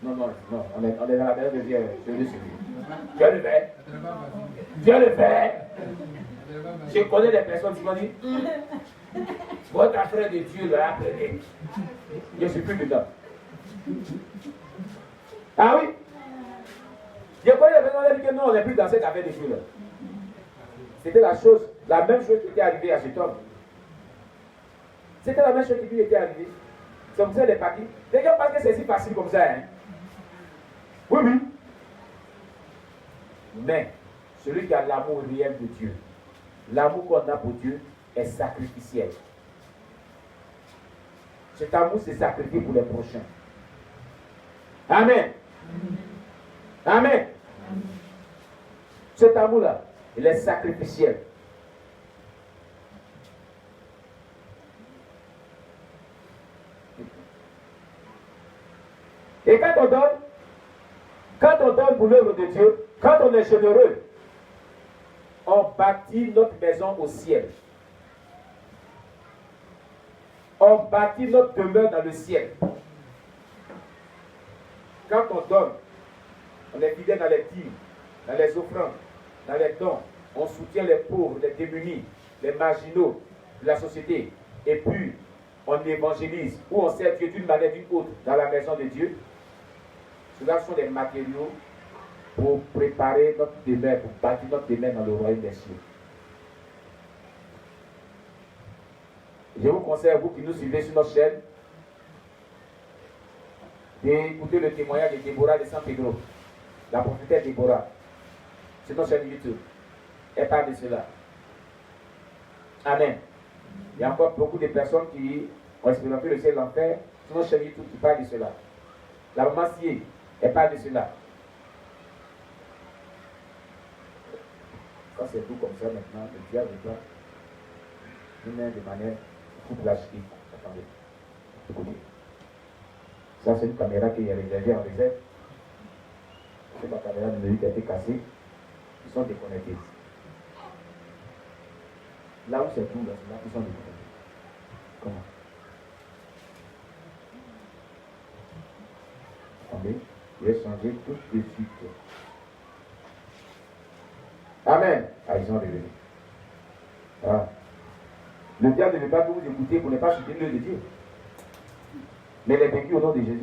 Non, on est dans la période de Dieu, je le suis. Tu vas le faire. Tu vas le faire. Je connais des personnes qui m'ont dit, votre frère de Dieu l'a appelé. Je ne suis plus dedans. Ah oui? Je connais des personnes qui disent que non, on n'est plus dans cette affaire de Dieu là. C'était la même chose qui était arrivée à cet homme. C'était la même chose qui lui était arrivée. C'est comme ça les partis. Les gens pensent que c'est si facile comme ça. Hein? Oui, oui. Mais celui qui a l'amour réel de Dieu, l'amour qu'on a pour Dieu est sacrificiel. Cet amour s'est sacrifié pour les prochains. Amen. Amen. Cet amour-là, il est sacrificiel. Et quand on donne pour l'œuvre de Dieu, quand on est généreux, on bâtit notre maison au ciel. On bâtit notre demeure dans le ciel. Quand on donne, on est fidèle dans les dîmes, dans les offrandes, dans les dons. On soutient les pauvres, les démunis, les marginaux de la société. Et puis, on évangélise ou on sert Dieu d'une manière ou d'une autre dans la maison de Dieu. Cela sont des matériaux pour préparer notre demeure, pour bâtir notre demeure dans le royaume des cieux. Je vous conseille, vous qui nous suivez sur notre chaîne, d'écouter le témoignage de Déborah de San Pedro, la prophétesse Déborah, sur notre chaîne YouTube. Elle parle de cela. Amen. Il y a encore beaucoup de personnes qui ont expérimenté le ciel et l'enfer sur notre chaîne YouTube qui parlent de cela. La maman Sié, elle parle de cela. Quand c'est tout comme ça maintenant, le diable doit nous mettre de manière toute lâcheté. Attendez. Écoutez. Ça, c'est une caméra qui est réservée en réserve. C'est ma caméra numérique qui a été cassée. Ils sont déconnectés. Là où c'est tout, là, ils sont déconnectés. Comment? Attendez. Je vais changer tout de suite. Amen. Ah, ils sont revenus. Ah. Le diable ne veut pas que vous écoutiez pour ne pas soutenir l'œuvre de Dieu. Mais il est vaincu au nom de Jésus.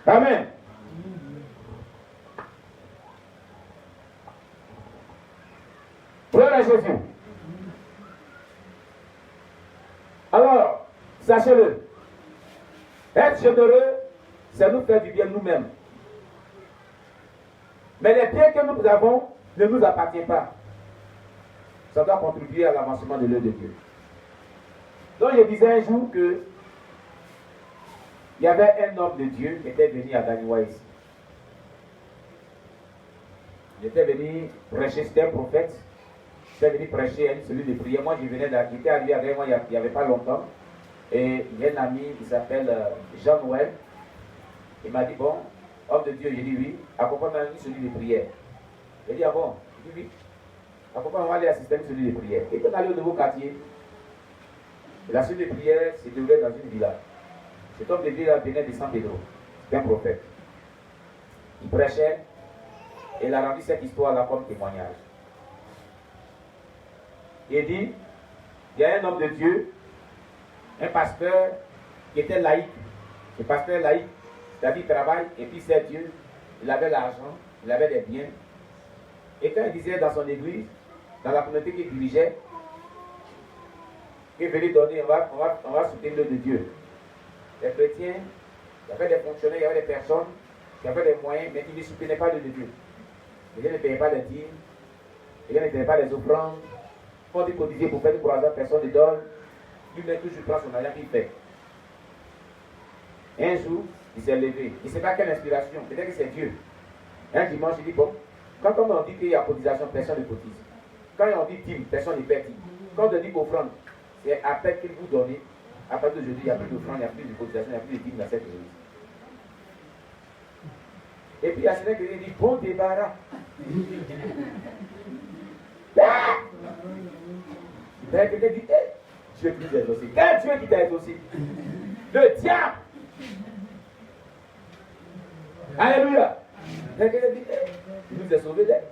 Amen. Gloire à Jésus. Alors, sachez-le. Être généreux, c'est nous faire du bien nous-mêmes. Mais les biens que nous avons ne nous appartiennent pas. Ça doit contribuer à l'avancement de l'œuvre de Dieu. Donc je disais un jour que il y avait un homme de Dieu qui était venu à Daniwa ici. Il était venu prêcher, c'était un prophète. Il était venu prêcher une cellule de prière. Moi j'étais arrivé à Daniwa il n'y avait pas longtemps. Et il y a un ami qui s'appelle Jean-Noël. Il m'a dit, bon, homme de Dieu, j'ai dit oui, accompagne-moi à une cellule de prière. Il dit, ah bon? Il dit oui. Accompagne-moi à aller assister à une cellule de prière. Et quand on allait au nouveau quartier, la cellule de prière s'est déroulée dans une villa. Cet homme de Dieu venait de San Pedro. C'était un prophète. Il prêchait et il a rendu cette histoire-là comme témoignage. Il dit, il y a un homme de Dieu, un pasteur qui était laïque. Le pasteur laïque, c'est-à-dire il travaille et puis c'est Dieu. Il avait l'argent, il avait des biens. Et quand il disait dans son église, dans la communauté qu'il dirigeait, qu'il venait donner, on va soutenir l'œuvre de Dieu. Les chrétiens, il y avait des fonctionnaires, il y avait des personnes qui avaient des moyens, mais qui ne soutenaient pas l'œuvre de Dieu. Les gens ne payaient pas les dîmes, les gens ne payaient pas les offrandes. Quand il cotisait pour faire du croisade, personne ne donne. Lui-même toujours prend son argent qu'il fait. Un jour, il s'est levé. Il ne sait pas quelle inspiration. Peut-être que c'est Dieu. Un dimanche, il dit, bon, quand on dit qu'il y a cotisation, personne ne cotise. Quand on dit dîme, personne ne paie dîme. Quand on dit offrande, c'est à peine qu'il vous donne. À partir d'aujourd'hui, il n'y a plus d'offrande, il n'y a plus de cotisation, il n'y a plus de dîme dans cette église. Et puis il y a celui qui dit, bon débarras. Mais quelqu'un dit, hey, Dieu qui t'a exaucé. Quel Dieu qui t'a exaucé? Le diable. Alléluia. Mais quelqu'un dit, hey, il nous a sauvés d'elle.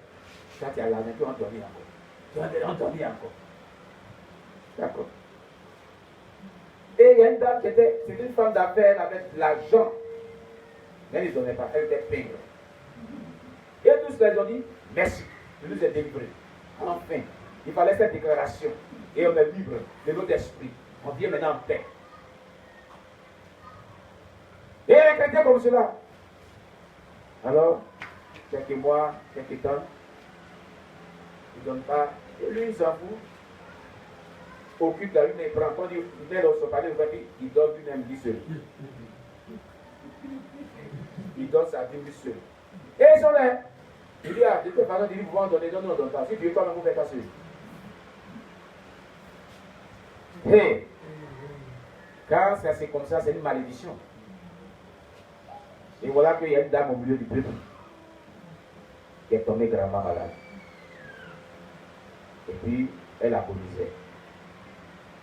Quand il y a l'argent, tu vas en dormir encore. Tu vas en dormir encore. D'accord. Et il y a une dame qui était, c'était une femme d'affaires avec de l'argent. Mais elle ne donnait pas, elle était pingre. Et tous les ont dit, merci. il nous est délivré. Enfin, il fallait cette déclaration. Et on est libre de notre esprit. On vient maintenant en paix. Et les chrétiens comme cela. Alors, quelques mois, quelques temps, il ne donne pas. Et lui, il s'en fout. Occupe la lune et prend. Quand il met dans son palais, il donne une âme seul. Il donne sa vie seul. Et ils sont là. Il dit, de toute façon, il dit, vous pouvez en donner, non, on ne donne pas. Si tu veux pas, vous faites passer. Et quand c'est comme ça, c'est une malédiction. Et voilà qu'il y a une dame au milieu du peuple qui est tombée gravement malade. Et puis, elle agonisait.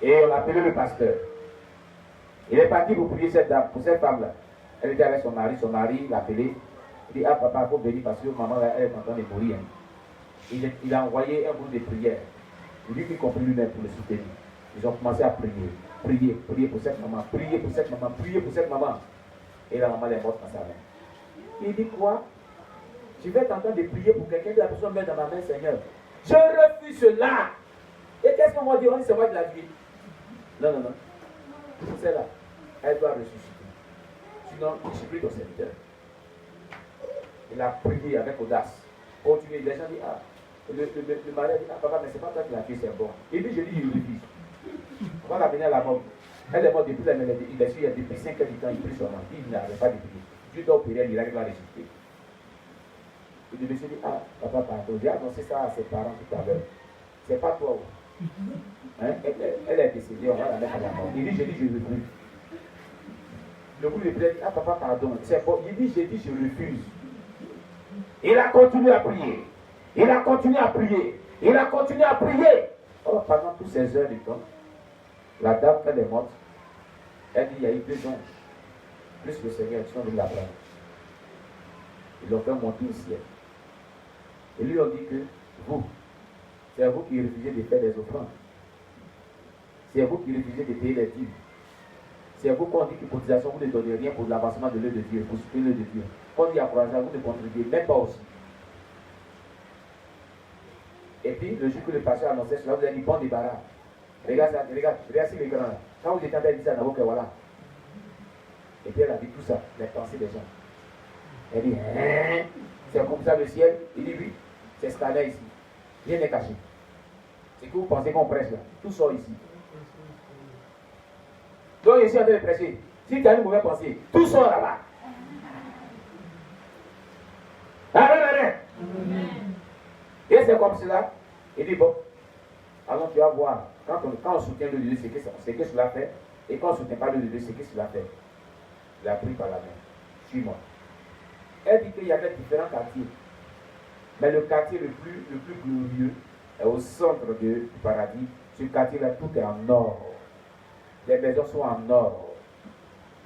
Et on a appelé le pasteur. Il est parti pour prier cette dame, pour cette femme-là. Elle était avec son mari l'a appelé. Il dit, ah papa, il faut venir parce que maman, elle est en train de mourir. Hein. Il a envoyé un groupe de prière. Il dit qu'il comprit lui-même pour le soutenir. Ils ont commencé à prier pour cette maman, prier pour cette maman, prier pour cette maman. Et la maman est morte dans sa main. Il dit quoi? Je vais être en train de prier pour quelqu'un que la personne met dans ma main, Seigneur. Je refuse cela. Et qu'est-ce qu'on va dire? On dit, c'est moi qui l'a vie. Non. C'est là. Elle doit ressusciter. Sinon, je ne suis plus ton serviteur. Il a prié avec audace. Continuez. Les gens disent, ah, le mari dit, ah papa, mais c'est pas toi qui l'as tué, c'est bon. Il dit, je refuse. On va l'amener à la mort. Elle est morte depuis la maladie. Il est sûr, depuis 5 ans du temps, il prie son nom. Il n'arrête pas de prier. Dieu doit opérer, il arrive à ressusciter. Et le monsieur dit, ah, papa, pardon, j'ai annoncé ça à ses parents tout à l'heure. C'est pas toi. Hein? Elle est décédée, on va la mettre à la mort. Il dit, je refuse. Le groupe de prière dit, ah, papa, pardon, c'est bon. Il dit, je refuse. Il a continué à prier. Il a continué à prier. Il a continué à prier. Oh, pendant toutes ces heures du temps, la dame, quand elle est morte, elle dit, il y a eu 2 anges, plus le Seigneur, qui sont venus la prendre. Ils l'ont fait monter au ciel. Et lui, on dit que vous, c'est à vous qui refusez de faire des offrandes. C'est à vous qui refusez de payer les dîmes. C'est à vous qu'on dit que cotisation, vous ne donnez rien pour l'avancement de l'œuvre de Dieu, pour soutenir l'œuvre de Dieu. Quand on dit à croissance, vous ne contribuez même pas aussi. Et puis, le jour que le pasteur annonçait cela, vous avez dit, bon débarras. Regarde ça, regarde sur l'écran là. Quand vous étiez en train de dire ça dans vos cœurs, voilà. Et puis elle a dit tout ça, les pensées des gens. Elle dit, hein, c'est comme ça le ciel. Il dit, oui, c'est ce là ici. Rien n'est caché. C'est que vous pensez qu'on prêche là. Tout sort ici. Donc je suis en train de prêcher. Si tu as une mauvaise pensée, tout sort là-bas. Amen. Et c'est comme cela. Il dit, bon, alors tu vas voir. Quand on soutient le Dieu, c'est que cela fait. Et quand on ne soutient pas le Dieu, c'est que cela fait. Il a pris par la main. Suis-moi. Elle dit qu'il y avait différents quartiers. Mais le quartier le plus glorieux est au centre du paradis. Ce quartier-là, tout est en or. Les maisons sont en or.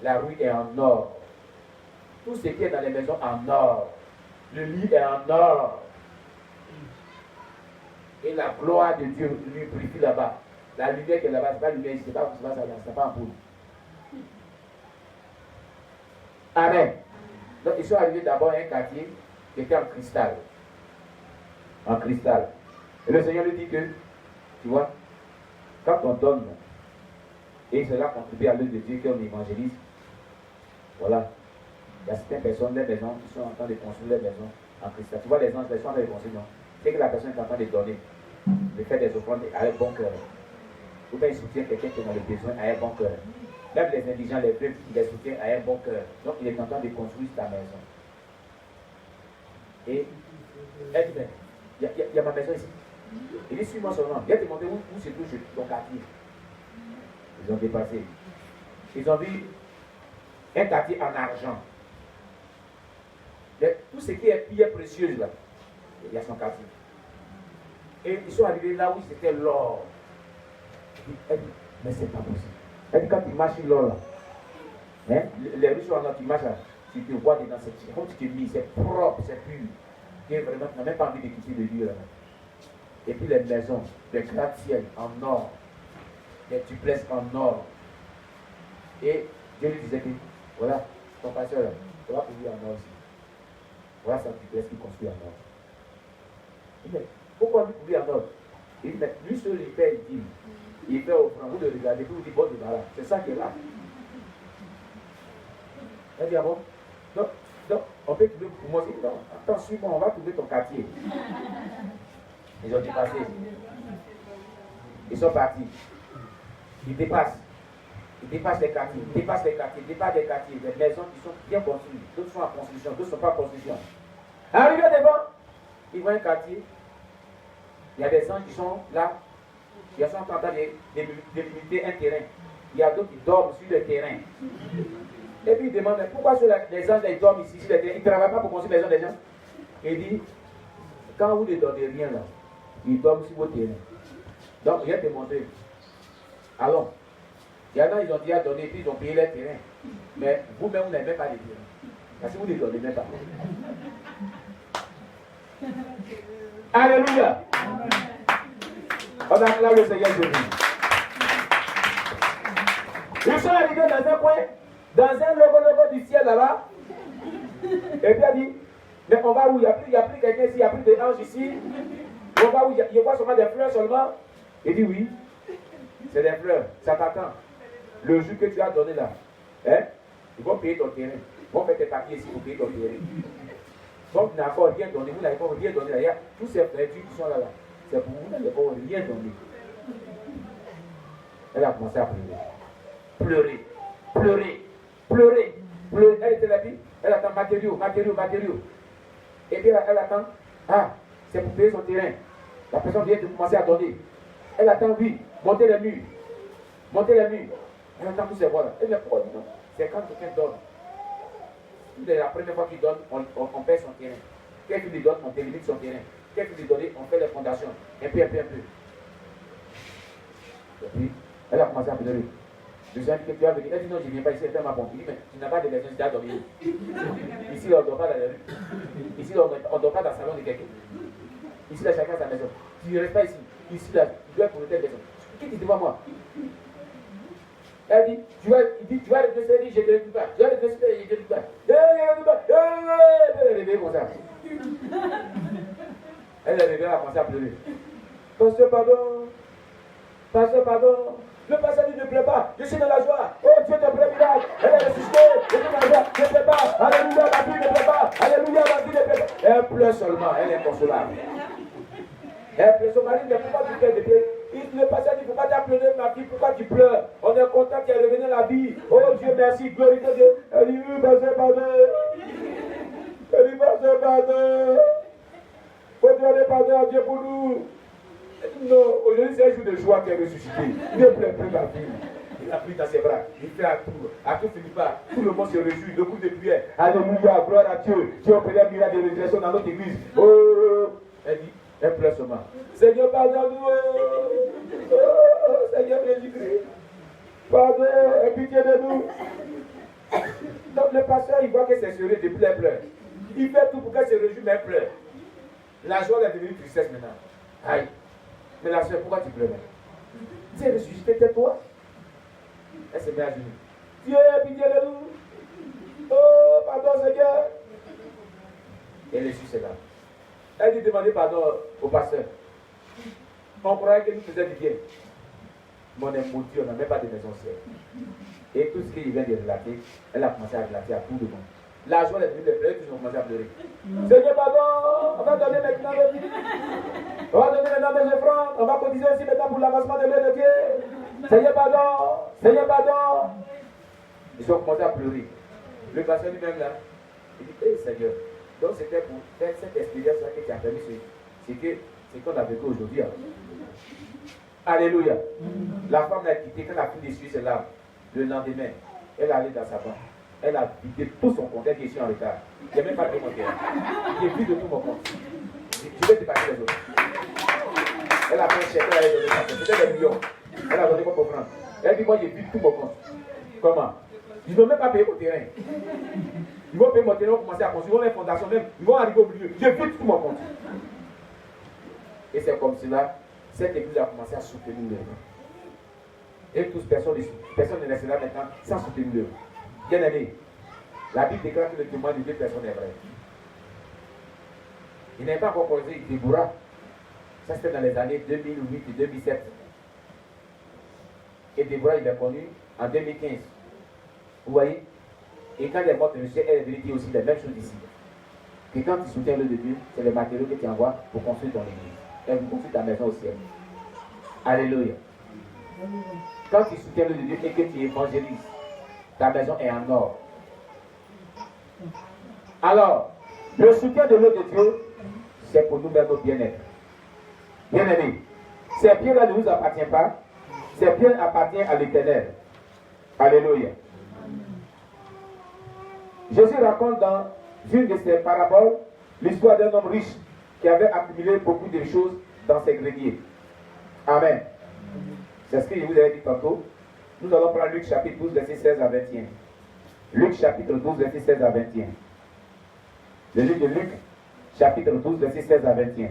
La rue est en or. Tout ce qui est dans les maisons en or. Le lit est en or. Et la gloire de Dieu lui purifie là-bas. La lumière qui est là-bas, ce n'est pas la lumière ici, c'est pas en poule. Amen. Donc ils sont arrivés d'abord à un quartier qui était en cristal. En cristal. Et le Seigneur lui dit que, tu vois, quand on donne, et cela contribue à l'œuvre de Dieu qu'on évangélise, voilà. Il y a certaines personnes, les maisons, qui sont en train de construire les maisons en cristal. Tu vois, les gens, les gens de construire, non. C'est que la personne est en train de donner, de faire des offrandes avec bon cœur. Ou bien il soutient quelqu'un qui est dans le besoin avec bon cœur. Même les indigents, les peuples, il les soutient avec bon cœur. Donc il est en train de construire ta maison. Et elle dit, mais il y a ma maison ici. Il dit, suis-moi seulement. Viens te montrer où se trouve ton quartier. Ils ont dépassé. Ils ont vu un quartier en argent. Tout ce qui est pierre précieuse là, il y a son quartier. Et ils sont arrivés là où c'était l'or. Elle dit, mais c'est pas possible. Elle dit, quand tu marches sur l'or là, hein, les rues sont en or, tu marches là, tu te vois dedans, quand tu te mis, c'est propre, c'est pur. Et vraiment, tu n'as même pas envie de quitter le lieu là. Et puis les maisons, les gratte-ciel en or, les duplex en or. Et Dieu lui disait que, voilà, ton pasteur là, tu vas payer en or aussi. Voilà sa duplex qui construit en or. Il dit, mais pourquoi vous pouvez en ordre? Il dit, mais lui seul, il paie, il dit, il fait offrande, vous le regardez, vous dites, bon, voilà, c'est ça qui est là. Elle dit, ah bon? Donc, on peut trouver pour moi, non, attends, suis-moi, on va trouver ton quartier. Ils ont dépassé. Ils sont partis. Ils dépassent. Ils dépassent les quartiers, ils dépassent les quartiers, ils dépassent les quartiers, des maisons qui sont bien construites, d'autres sont en construction, d'autres ne sont pas en construction. Arrivé devant, ils voient un quartier, il y a des anges qui sont là, ils sont en train de délimiter un terrain. Il y a d'autres qui dorment sur le terrain. Et puis ils demandent, pourquoi les anges ils dorment ici sur le terrain? Ils ne travaillent pas pour construire les maisons des gens. Et il dit, quand vous ne donnez rien là, ils dorment sur vos terrains. Donc, je vais te montrer. Allons. Il y en a, ils ont déjà donné, puis ils ont payé les terrains. Mais vous-même, vous n'avez même pas les terrains. Parce que vous ne les donnez même pas. Alléluia. On acclame le Seigneur Jésus. Ils sont arrivés dans un coin, dans un logo du ciel là-bas. Et puis il a dit, mais on va où? Il n'y a plus quelqu'un ici, il n'y a plus d'ange ici. On va où? Il voit seulement des fleurs seulement. Il dit oui, c'est des fleurs, ça t'attend. Le jour que tu as donné là, hein, ils vont payer ton terrain. Ils vont faire tes papiers ici pour payer ton terrain. Donc, vous n'avez encore rien donné, vous n'avez pas rien donné là. Il y a tous ces frères qui sont là. C'est pour vous, vous n'avez encore rien donné. Elle a commencé à pleurer. Pleurer. Elle était là, elle attend matériaux. Et puis elle attend, c'est pour payer son terrain. La personne vient de commencer à donner. Elle attend, oui, monter les murs. Elle attend tous ces voix-là. Elle dit, pourquoi non? C'est quand quelqu'un donne. C'est la première fois qu'il donne, on perd son terrain. Quelqu'un lui donne, on délimite son terrain. Quelqu'un lui donne, on fait les fondations. Un peu. Et puis, elle a commencé à pleurer. Je lui ai dit que tu as venu. Elle dit non, je ne viens pas ici, elle fait ma bonne. Il dit, mais tu n'as pas de maison, tu as dormi. Ici, on ne dort pas dans la rue. Ici, on ne dort pas dans le salon de quelqu'un. Ici, là, chacun a sa maison. Tu ne restes pas ici. Ici, là, tu dois pour telle maison. Qui dit devant moi? Elle dit, tu vas redresser, je ne te récupère pas. Tu vas redresser, je ne te récupère pas. Elle est réveillée comme ça. Elle est réveillée, elle a commencé à pleurer. Pasteur, pardon. Le pasteur dit ne pleure pas. Je suis dans la joie. Oh, Dieu te plaît, miracle. Elle est ressuscitée. Je suis dans la joie. Ne pleure pas. Alléluia, ma fille ne pleure pas. Alléluia, ma fille ne pleure pas. Elle pleure seulement. Elle est inconsolable. Elle pleure. Son mari ne peut pas lui faire de pied. Le pasteur dit, il ne faut pas t'applaudir, ma fille. Pourquoi tu pleures? On est content qu'elle est revenue à la vie. Oh Dieu, merci. Gloire à Dieu. Elle dit, oui, pasteur, pardon. Elle dit, pasteur, pardon. Faut demander pardon à Dieu pour nous. Non, aujourd'hui c'est un jour de joie qu'elle est ressuscitée. Ne pleure plus ma fille. Il a pris dans ses bras, il fait à tout finit pas. Tout le monde se réjouit, le coup de prière. Alléluia, gloire à Dieu. Dieu opère un miracle de résurrection dans notre église. Oh, elle dit, elle pleure seulement. Seigneur, pardonne-nous. Oh, Seigneur Jésus-Christ. Pardon, aie pitié de nous. Donc le pasteur, il voit que c'est sérieux depuis elle pleure. Il fait tout pour qu'elle se réjouisse, mais elle pleure. La joie est devenue tristesse maintenant. Aïe. Mais la soeur, pourquoi tu pleures? Dieu est ressuscité, tais-toi. Elle se met à genoux. Dieu, pitié de nous. Oh, pardon, Seigneur. Et elle est là. Elle dit demander pardon au pasteur. On croyait que nous faisions du bien. Mais on est maudit, on n'a même pas de maison ciel. Et tout ce qu'il vient de relater, elle a commencé à relater à tout le monde. La joie est devenue de pleurer, ils ont commencé à pleurer. Seigneur, pardon, on va donner maintenant le vie. On va donner maintenant des offrandes. On va cotiser aussi maintenant pour l'avancement de l'œuvre de Dieu. Seigneur, pardon. Ils ont commencé à pleurer. Le pasteur lui-même là, il dit, hey, Seigneur, donc c'était pour faire cette expérience-là que tu as permis, c'est qu'on a vécu aujourd'hui. Hein. Alléluia. La femme l'a quitté quand elle a pu essuyer ses larmes. Le lendemain, elle est allée dans sa banque. Elle a vidé tout son compte, elle est ici en retard. Il n'y a même pas de compte. J'ai vu de tout mon compte. Je vais dépasser les autres. Elle a fait un chèque, elle a donné ça. C'était des millions. Elle a donné comme offrande. Elle dit, moi j'ai vu tout mon compte. Comment? Ils ne vont même pas payer mon terrain. Ils vont payer mon terrain, ils vont commencer à construire, ils vont faire une fondation même. Ils vont arriver au milieu. J'ai vu tout mon compte. Et c'est comme cela, cette église a commencé à soutenir l'œuvre. Et tous, personne ne restera maintenant sans soutenir l'œuvre. Bien aimé, la Bible déclare que le témoin de deux personnes est vrai. Il n'est pas encore posé Déborah Ça, c'était dans les années 2008 et 2007. Et Déborah, il est connu en 2015. Vous voyez? Et quand il est mort, le monsieur, elle est venu dire aussi la même chose ici. Que quand tu soutiens l'œuvre de Dieu, c'est les matériaux que tu envoies pour construire ton église. Elle vous construit ta maison au ciel. Alléluia. Quand tu soutiens l'œuvre de Dieu et que tu évangélises, ta maison est en or. Alors, le soutien de l'œuvre de Dieu, c'est pour nous mettre notre bien-être. Bien-aimés, ces biens-là ne nous appartiennent pas. Ces biens appartiennent à l'Éternel. Alléluia. Jésus raconte dans une de ses paraboles l'histoire d'un homme riche qui avait accumulé beaucoup de choses dans ses greniers. Amen. C'est ce que je vous avais dit tantôt. Nous allons prendre Luc chapitre 12, verset 16 à 21. Luc chapitre 12, verset 16 à 21. Le livre de Luc, chapitre 12, verset 16 à 21.